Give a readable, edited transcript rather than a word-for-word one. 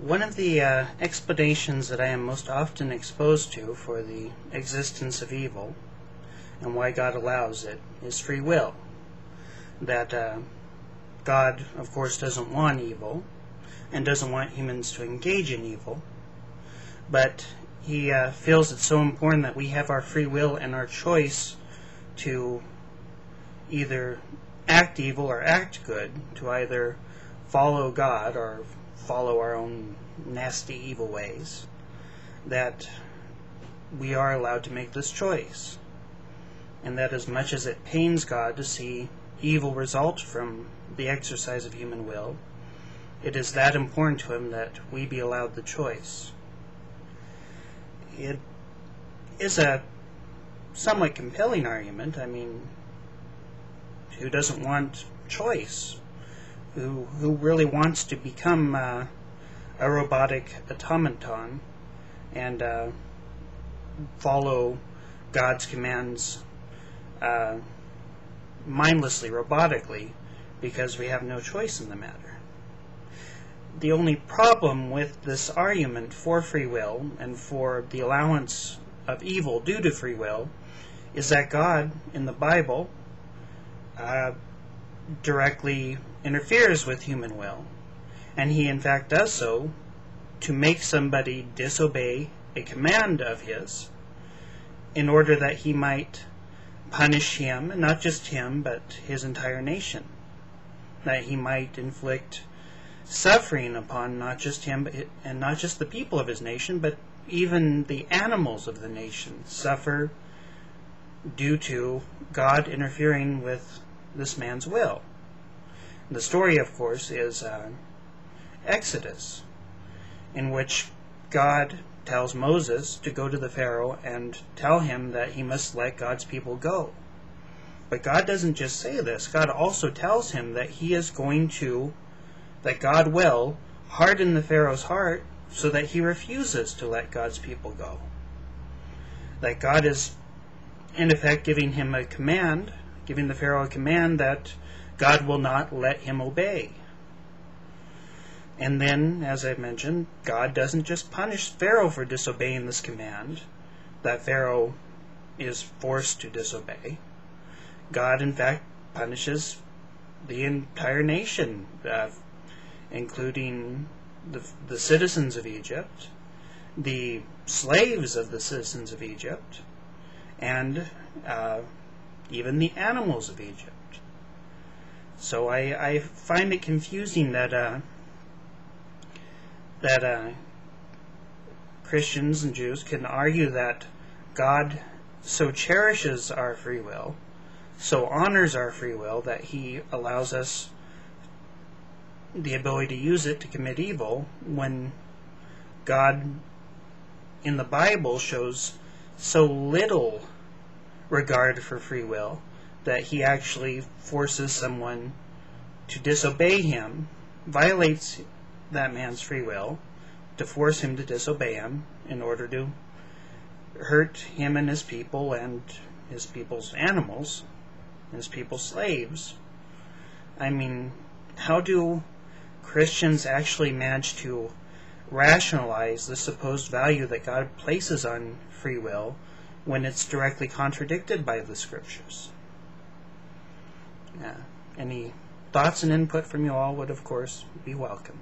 One of the explanations that I am most often exposed to for the existence of evil and why God allows it is free will. That God, of course, doesn't want evil and doesn't want humans to engage in evil, but he feels it's so important that we have our free will and our choice to either act evil or act good, to either follow God or follow our own nasty evil ways, that we are allowed to make this choice. And that as much as it pains God to see evil result from the exercise of human will, it is that important to him that we be allowed the choice. It is a somewhat compelling argument. I mean, who doesn't want choice? Who really wants to become a robotic automaton and follow God's commands mindlessly, robotically, because we have no choice in the matter? The only problem with this argument for free will and for the allowance of evil due to free will is that God, in the Bible, directly interferes with human will, and he in fact does so to make somebody disobey a command of his in order that he might punish him, and not just him, but his entire nation, that he might inflict suffering upon not just him and not just the people of his nation, but even the animals of the nation suffer due to God interfering with this man's will. The story, of course, is Exodus, in which God tells Moses to go to the Pharaoh and tell him that he must let God's people go. But God doesn't just say this. God also tells him that that God will harden the Pharaoh's heart so that he refuses to let God's people go. That God is, in effect, giving the Pharaoh a command that God will not let him obey. And then, as I mentioned, God doesn't just punish Pharaoh for disobeying this command that Pharaoh is forced to disobey. God, in fact, punishes the entire nation, including the citizens of Egypt, the slaves of the citizens of Egypt, and even the animals of Egypt. So I find it confusing that Christians and Jews can argue that God so cherishes our free will, so honors our free will, that he allows us the ability to use it to commit evil, when God in the Bible shows so little regard for free will that he actually forces someone to disobey him, violates that man's free will, to force him to disobey him in order to hurt him and his people and his people's animals, his people's slaves. I mean, how do Christians actually manage to rationalize the supposed value that God places on free will when it's directly contradicted by the Scriptures? Any thoughts and input from you all would, of course, be welcome.